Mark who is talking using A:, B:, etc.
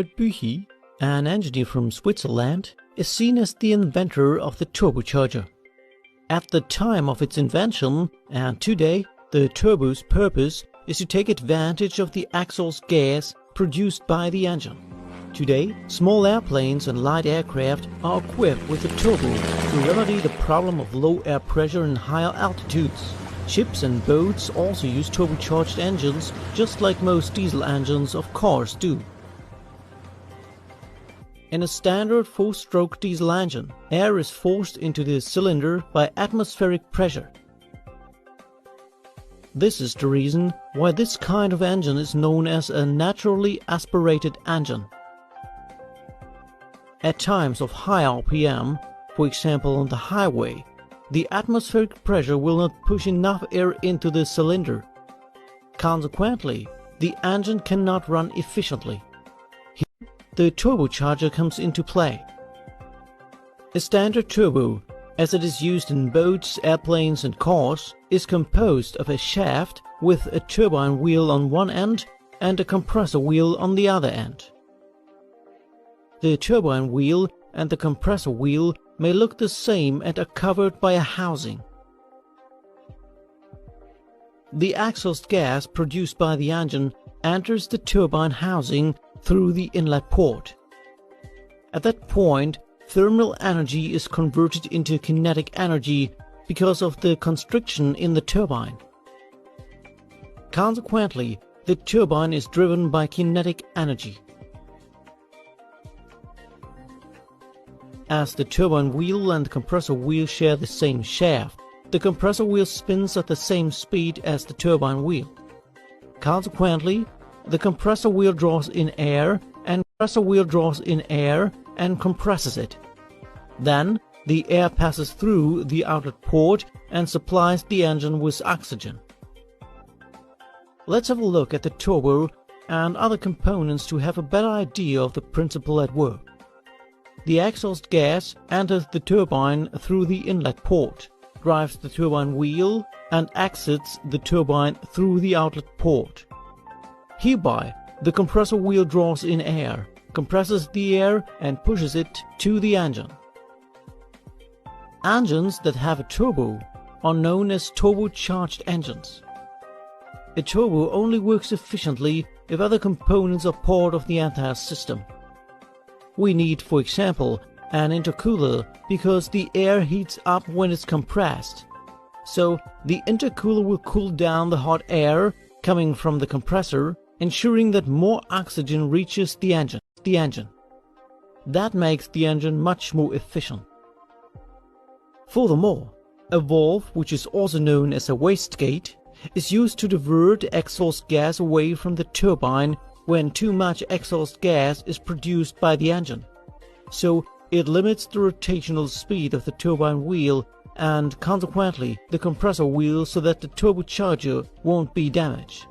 A: Büchi, an engineer from Switzerland, is seen as the inventor of the turbocharger. At the time of its invention, and today, the turbo's purpose is to take advantage of the exhaust gas produced by the engine. Today, small airplanes and light aircraft are equipped with a turbo to remedy the problem of low air pressure in higher altitudes. Ships and boats also use turbocharged engines, just like most diesel engines of cars do. In a standard 4-stroke diesel engine, air is forced into the cylinder by atmospheric pressure. This is the reason why this kind of engine is known as a naturally aspirated engine. At times of high RPM, for example on the highway, the atmospheric pressure will not push enough air into the cylinder. Consequently, the engine cannot run efficiently. Here, the turbocharger comes into play. A standard turbo, as it is used in boats, airplanes and cars, is composed of a shaft with a turbine wheel on one end and a compressor wheel on the other end. The turbine wheel and the compressor wheel may look the same and are covered by a housing. The exhaust gas produced by the engine enters the turbine housing through the inlet port. At that point, thermal energy is converted into kinetic energy because of the constriction in the turbine. Consequently, the turbine is driven by kinetic energy. As the turbine wheel and the compressor wheel share the same shaft, the compressor wheel spins at the same speed as the turbine wheel. Consequently, the compressor wheel draws in air and compressor wheel draws in air and compresses it. Then, the air passes through the outlet port and supplies the engine with oxygen. Let's have a look at the turbo and other components to have a better idea of the principle at work. The exhaust gas enters the turbine through the inlet port, drives the turbine wheel, and exits the turbine through the outlet port. Hereby, the compressor wheel draws in air, compresses the air, and pushes it to the engine. Engines that have a turbo are known as turbocharged engines. A turbo only works efficiently if other components are part of the entire system. We need, for example, an intercooler because the air heats up when it's compressed. So the intercooler will cool down the hot air coming from the compressor, ensuring that more oxygen reaches the engine. That makes the engine much more efficient. Furthermore, a valve, which is also known as a wastegate, is used to divert exhaust gas away from the turbine when too much exhaust gas is produced by the engine. So it limits the rotational speed of the turbine wheel and consequently the compressor wheel so that the turbocharger won't be damaged.